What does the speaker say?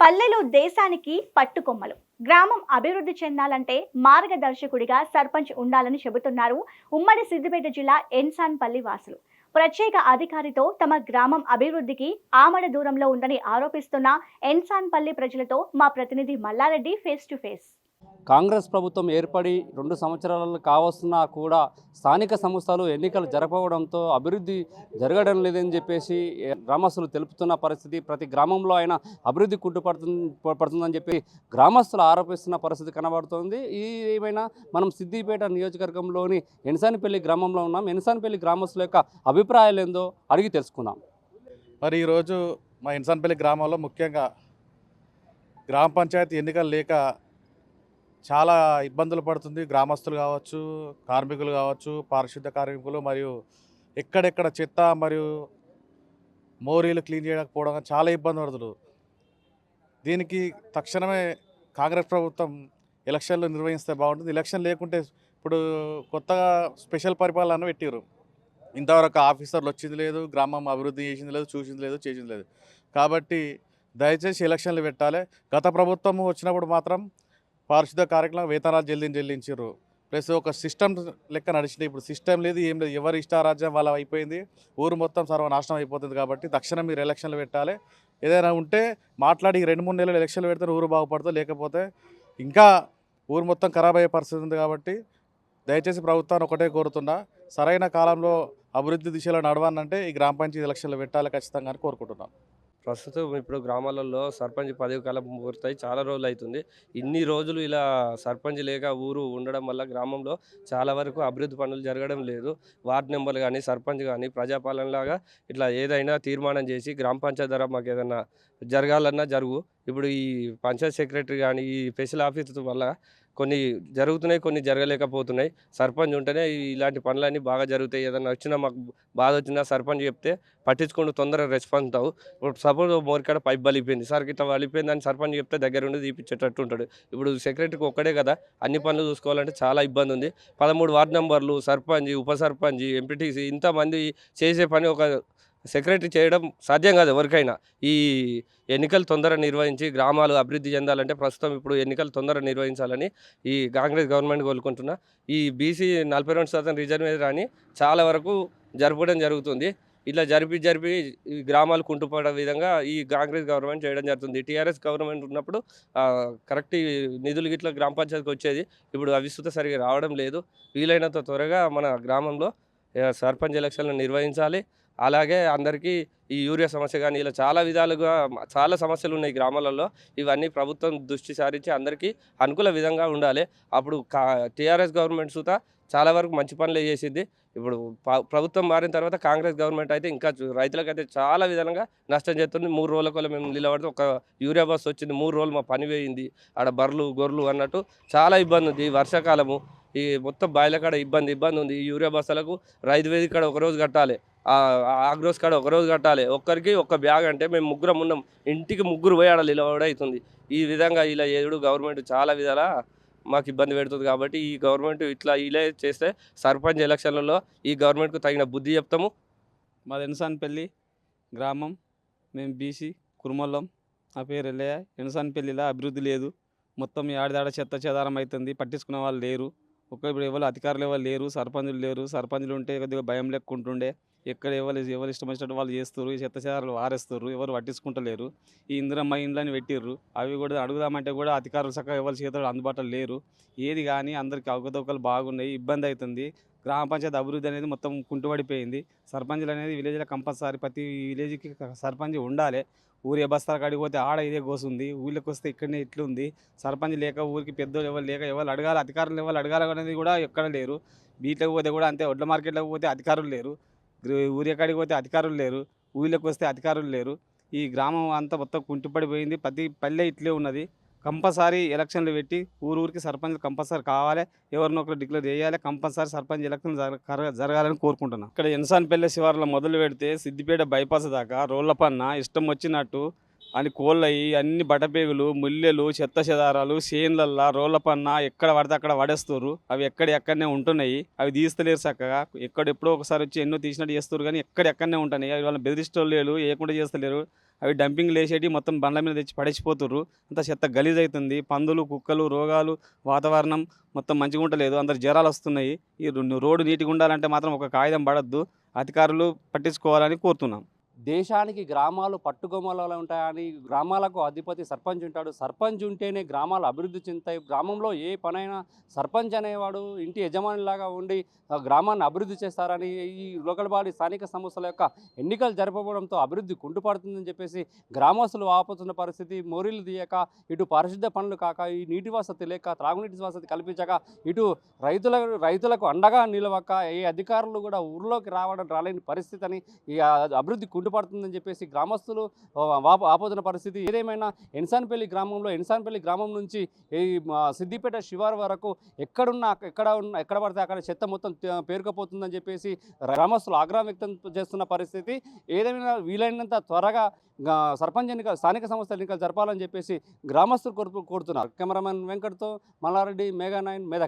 పల్లెలు దేశానికి పట్టుకొమ్మలు. గ్రామం అభివృద్ధి చెందాలంటే మార్గదర్శకుడిగా సర్పంచ్ ఉండాలని చెబుతున్నారు ఉమ్మడి సిద్దిపేట జిల్లా ఎన్సాన్పల్లి వాసులు. ప్రత్యేక అధికారితో తమ గ్రామం అభివృద్ధికి ఆమడ దూరంలో ఉందని ఆరోపిస్తున్న ఎన్సాన్పల్లి ప్రజలతో మా ప్రతినిధి Mallareddy face to face. Congress ప్రభుత్వం ఏర్పడి 2 సంవత్సరాలు కావస్తున్నా కూడా స్థానిక సంస్థలు ఎన్నికలు జరపడంతో అభివృద్ధి జరగడం లేదని చెప్పేసి గ్రామస్తులు తెలుపుతున్న పరిస్థితి. ప్రతి గ్రామంలో అయినా అభివృద్ధి పడుతుందని చెప్పి గ్రామస్తులు ఆరోపిస్తున్న పరిస్థితి కనబడుతుంది. ఏమైనా మనం సిద్దిపేట నియోజకవర్గంలోని ఎన్సాన్పల్లి గ్రామంలో ఉన్నాం. ఎన్సాన్పల్లి గ్రామస్తుల యొక్క అభిప్రాయాలు ఏందో అడిగి తెలుసుకుందాం. మరి ఈరోజు మా ఎన్సాన్పల్లి గ్రామంలో ముఖ్యంగా గ్రామ పంచాయతీ ఎన్నికలు లేక చాలా ఇబ్బందులు పడుతుంది. గ్రామస్తులు కావచ్చు, కార్మికులు కావచ్చు, పారిశుద్ధ కార్మికులు, మరియు ఎక్కడెక్కడ చెత్త మరియు మోరీలు క్లీన్ చేయకపోవడం చాలా ఇబ్బంది పడుతున్నారు. దీనికి తక్షణమే కాంగ్రెస్ ప్రభుత్వం ఎలక్షన్లు నిర్వహిస్తే బాగుంటుంది. ఎలక్షన్ లేకుంటే ఇప్పుడు కొత్తగా స్పెషల్ పరిపాలన పెట్టారు. ఇంతవరకు ఆఫీసర్లు వచ్చింది లేదు, గ్రామం అభివృద్ధి చేసింది లేదు, చూసింది లేదు, చేసింది లేదు. కాబట్టి దయచేసి ఎలక్షన్లు పెట్టాలి. గత ప్రభుత్వం వచ్చినప్పుడు మాత్రం పారిశుద్ధ కార్యక్రమం వేతనాలు చెల్లించారు. ప్లస్ ఒక సిస్టమ్ లెక్క నడిచింది. ఇప్పుడు సిస్టమ్ లేదు, ఏం లేదు. ఎవరి ఇష్టారాజ్యం వాళ్ళ అయిపోయింది. ఊరు మొత్తం సర్వనాశనం అయిపోతుంది. కాబట్టి తక్షణం మీరు ఎలక్షన్లు పెట్టాలి. ఏదైనా ఉంటే మాట్లాడి 2-3 నెలలు ఎలక్షన్లు పెడితే ఊరు బాగుపడుతుంది. లేకపోతే ఇంకా ఊరు మొత్తం ఖరాబ్ అయ్యే పరిస్థితి ఉంది. కాబట్టి దయచేసి ప్రభుత్వాన్ని ఒకటే కోరుతున్నా, సరైన కాలంలో అభివృద్ధి దిశలో నడవాలంటే ఈ గ్రామ పంచాయతీ ఎలక్షన్లు పెట్టాలి ఖచ్చితంగా అని కోరుకుంటున్నాను. ప్రస్తుతం ఇప్పుడు గ్రామాలలో సర్పంచ్ పదవి కాలం పూర్తయి చాలా రోజులు అవుతుంది. ఇన్ని రోజులు ఇలా సర్పంచ్ లేక ఊరు ఉండడం వల్ల గ్రామంలో చాలా వరకు అభివృద్ధి పనులు జరగడం లేదు. వార్డు మెంబర్లు కానీ, సర్పంచ్ కానీ ప్రజాపాలనలాగా ఇట్లా ఏదైనా తీర్మానం చేసి గ్రామ పంచాయతీ ద్వారా మాకు ఏదైనా జరగాలన్నా జరుగు. ఇప్పుడు ఈ పంచాయత్ సెక్రటరీ కానీ, ఈ స్పెషల్ ఆఫీసర్ వల్ల కొన్ని జరుగుతున్నాయి, కొన్ని జరగలేకపోతున్నాయి. సర్పంచ్ ఉంటేనే ఇలాంటి పనులన్నీ బాగా జరుగుతాయి. ఏదైనా వచ్చినా మాకు బాధ వచ్చినా సర్పంచ్ చెప్తే పట్టించుకుంటూ తొందరగా రెస్పాన్స్ అవు. ఇప్పుడు సపోజ్ మోరికాడ పైప్ బలిపోయింది, సార్ ఇట్లా బలిపోయింది అని సర్పంచ్ చెప్తే దగ్గర ఉండి తీపిచ్చేటట్టు ఉంటాడు. ఇప్పుడు సెక్రటరీకి ఒక్కడే కదా అన్ని పనులు చూసుకోవాలంటే చాలా ఇబ్బంది ఉంది. 13 వార్డు నంబర్లు, సర్పంచ్, ఉప సర్పంచ్, ఎంపీటీసీ ఇంతమంది చేసే పని ఒక సెక్రటరీ చేయడం సాధ్యం కాదు ఎవరికైనా. ఈ ఎన్నికలు తొందరగా నిర్వహించి గ్రామాలు అభివృద్ధి చెందాలంటే ప్రస్తుతం ఇప్పుడు ఎన్నికలు తొందరగా నిర్వహించాలని ఈ కాంగ్రెస్ గవర్నమెంట్ కోరుకుంటున్నా. ఈ బీసీ 42% రిజర్వేషన్ అని చాలా వరకు జరపడం జరుగుతుంది. ఇట్లా జరిపి ఈ గ్రామాలు కుంటుపడే విధంగా ఈ కాంగ్రెస్ గవర్నమెంట్ చేయడం జరుగుతుంది. టీఆర్ఎస్ గవర్నమెంట్ ఉన్నప్పుడు కరెక్ట్ నిధులు గిట్లా గ్రామ పంచాయతీకి వచ్చేది. ఇప్పుడు అవి సుత సరిగా రావడం లేదు. వీలైనంత త్వరగా మన గ్రామంలో సర్పంచ్ ఎలక్షన్లు నిర్వహించాలి. అలాగే అందరికీ ఈ యూరియా సమస్య కానీ ఇలా చాలా విధాలుగా చాలా సమస్యలు ఉన్నాయి గ్రామాలలో. ఇవన్నీ ప్రభుత్వం దృష్టి సారించి అందరికీ అనుకూల విధంగా ఉండాలి. అప్పుడు టీఆర్ఎస్ గవర్నమెంట్ సుత చాలా వరకు మంచి పనులు చేసింది. ఇప్పుడు ప్రభుత్వం మారిన తర్వాత కాంగ్రెస్ గవర్నమెంట్ అయితే ఇంకా రైతులకైతే చాలా విధంగా నష్టం చేస్తుంది. 3 రోజుల మేము నిలబడితే ఒక యూరియా బస్సు వచ్చింది, 3 రోజులు మా పని పోయింది. ఆడ బర్రెలు గొర్రెలు అన్నట్టు చాలా ఇబ్బంది ఉంది. ఈ వర్షాకాలము ఈ మొత్తం బాయిల కాడ ఇబ్బంది ఉంది. ఈ యూరియా బస్సులకు రైతు వేదిక కాడ ఒకరోజు కట్టాలి, ఆగ్రోస్ కాడ ఒకరోజు కట్టాలి. ఒక్కరికి ఒక్క బ్యాగ్ అంటే మేము ముగ్గురం ఉన్నాం, ఇంటికి 3 పోయి ఆడ నిలబడి అవుతుంది. ఈ విధంగా ఇలా గవర్నమెంట్ చాలా విధాలా మాకు ఇబ్బంది పెడుతుంది. కాబట్టి ఈ గవర్నమెంట్ ఇలా చేస్తే సర్పంచ్ ఎలక్షన్లలో ఈ గవర్నమెంట్కు తగిన బుద్ధి చెప్తాము. మాది ఎన్సాన్పల్లి గ్రామం, మేము బీసీ కుర్మల్లం. నా పేరు ఎల్లయ్య. ఎన్సాన్పల్లిలో అభివృద్ధి లేదు. మొత్తం ఏడాదాడ చెత్త చెదారం అవుతుంది. పట్టించుకునే వాళ్ళు లేరు. ఇప్పుడు ఎవరు అధికారులు ఎవరు లేరు, సర్పంచులు లేరు. సర్పంచులు ఉంటే కొద్దిగా భయం లెక్కుంటుండే. ఎక్కడ ఎవరు ఇష్టం వచ్చినట్టు వాళ్ళు చేస్తారు. ఈ చెత్త చెదారాలు వారేస్తారు, ఎవరు పట్టించుకుంటలేరు. ఈ ఇందిరమ్మ ఇండ్లని పెట్టిర్రు, అవి కూడా అడుగుదామంటే కూడా అధికారులు చక్కగా ఎవరి చేతులు అందుబాటులో లేరు. ఏది కానీ అందరికీ అవకతవకలు బాగున్నాయి, ఇబ్బంది అవుతుంది. గ్రామ పంచాయతీ అభివృద్ధి అనేది మొత్తం కుంటుపడిపోయింది. సర్పంచులు అనేది విలేజ్లో కంపల్సరీ ప్రతి విలేజ్కి సర్పంచ్ ఉండాలి. ఊరి బస్తాల కాడికి పోతే ఆడ ఇదే కోసుంది, ఊళ్ళకి వస్తే ఇక్కడనే ఇట్లుంది. సర్పంచ్ లేక ఊరికి పెద్దోళ్ళు ఎవరు లేక ఎవరు అడగాలి, అధికారులు ఎవరు అడగాలి అనేది కూడా ఎక్కడ లేరు. బీట్లకు పోతే కూడా అంతే, వడ్ల మార్కెట్లకు పోతే అధికారులు లేరు, ఊరి కాడికి పోతే అధికారులు లేరు, ఊళ్ళకి వస్తే అధికారులు లేరు. ఈ గ్రామం అంతా మొత్తం కుంటుపడిపోయింది. ప్రతి పల్లె ఇట్లే ఉన్నది. కంపల్సరీ ఎలక్షన్లు పెట్టి ఊరికి సర్పంచ్లు కంపల్సరీ కావాలి, ఎవరినో ఒకరు డిక్లేర్ చేయాలి. కంపల్సరీ సర్పంచ్ ఎలక్షన్ జరగాలని కోరుకుంటున్నాను. ఇక్కడ ఎన్సాన్పల్లి శివారులో మొదలు పెడితే సిద్దిపేట బైపాస్ దాకా రోడ్ల పన్న ఇష్టం వచ్చినట్టు అని కోళ్ళయి అన్ని బటపేగులు, ముల్లెలు, చెత్త చెదారాలు చేన్లల్లా రోడ్ల పన్న ఎక్కడ పడితే అక్కడ పడేస్తారు. అవి ఎక్కడనే ఉంటున్నాయి. అవి తీస్తలేరు చక్కగా. ఎప్పుడో ఒకసారి వచ్చి ఎన్నో తీసినట్టు చేస్తారు కానీ ఎక్కడెక్కడనే ఉంటున్నాయి. అవి వాళ్ళని బెదిరిస్తలేరు, ఏకుండా చేస్తలేరు. అవి డంపింగ్ లేసేటి మొత్తం బండ్ల మీద తెచ్చి పడేసిపోతుర్రు. అంత చెత్త గలీజ్ అవుతుంది. పందులు, కుక్కలు, రోగాలు, వాతావరణం మొత్తం మంచిగా ఉండలేదు. అందరు జ్వరాలు వస్తున్నాయి. ఈ రోడ్డు నీట్గా ఉండాలంటే మాత్రం ఒక కాగితం పడద్దు. అధికారులు పట్టించుకోవాలని కోరుతున్నాం. దేశానికి గ్రామాలు పట్టుకొమ్మలలో ఉంటాయని, గ్రామాలకు అధిపతి సర్పంచ్ ఉంటాడు. సర్పంచ్ ఉంటేనే గ్రామాలు అభివృద్ధి చెందుతాయి. గ్రామంలో ఏ పనైనా సర్పంచ్ అనేవాడు ఇంటి యజమానిలాగా ఉండి గ్రామాన్ని అభివృద్ధి చేస్తారని, ఈ లోకల్ బాడీ స్థానిక సంస్థల యొక్క ఎన్నికలు జరపడంతో అభివృద్ధి కుంటుపడుతుందని చెప్పేసి గ్రామస్తులు వాపోతున్న పరిస్థితి. మోరీలు తీయక, ఇటు పారిశుద్ధ పనులు కాక, ఈ నీటి వసతి లేక, త్రాగునీటి వసతి కల్పించక, ఇటు రైతులకు అండగా నిలవక, ఏ అధికారులు కూడా ఊర్లోకి రాలేని పరిస్థితి అని, ఈ అభివృద్ధి కుంటుపడుతుందని చెప్పేసి గ్రామస్తులు ఆపోతున్న పరిస్థితి. ఏదేమైనా ఎన్సాన్పల్లి గ్రామం నుంచి ఈ సిద్దిపేట శివారు వరకు ఎక్కడ పడితే అక్కడ చెత్త మొత్తం పేరుకుపోతుందని చెప్పేసి గ్రామస్తులు ఆగ్రహం వ్యక్తం చేస్తున్న పరిస్థితి. ఏదేమైనా వీలైనంత త్వరగా సర్పంచ్ ఎన్నికలు, స్థానిక సంస్థల ఎన్నికలు జరపాలని చెప్పేసి గ్రామస్తులు కోరుతున్నారు. కెమెరామెన్ వెంకట్తో మల్లారెడ్డి, మెగా 9 మెదక్.